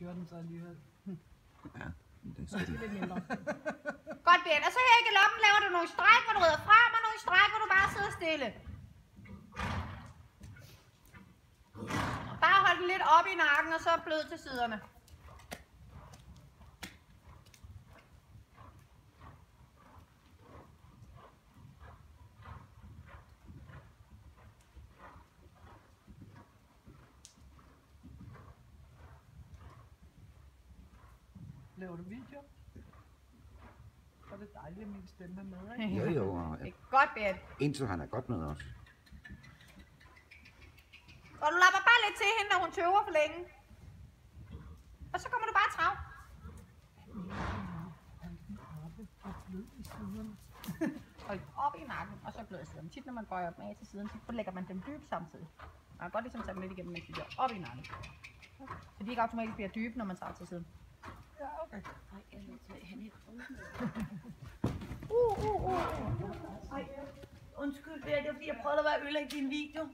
gjorde den så alligevel. Ja, det skal den. Lidt mindre. Godt, Bjørn. Og så her i galoppen laver du nogle stræk, hvor du reder frem, og nogle stræk, hvor du bare sidder stille. Bare hold den lidt op i nakken, og så blød til siderne. Laver du video? Så er det dejligt, at min stemme er med, ikke? Jo, og Det er godt, Bjørn. indtil han er godt med os. Og du lapper bare lidt til hende, når hun tøver for længe. Og så kommer du bare trav. Hold op i nakken, og så blød i siden. Tit når man bøjer dem af til siden, så lægger man dem dybt samtidig. Man kan godt ligesom tage dem lidt igennem, mens de bliver op i nakken. Så de ikke automatisk bliver dybe, når man tager til siden. Ja, okay. Ej, undskyld, det var fordi jeg prøvede at være ødelægge din video.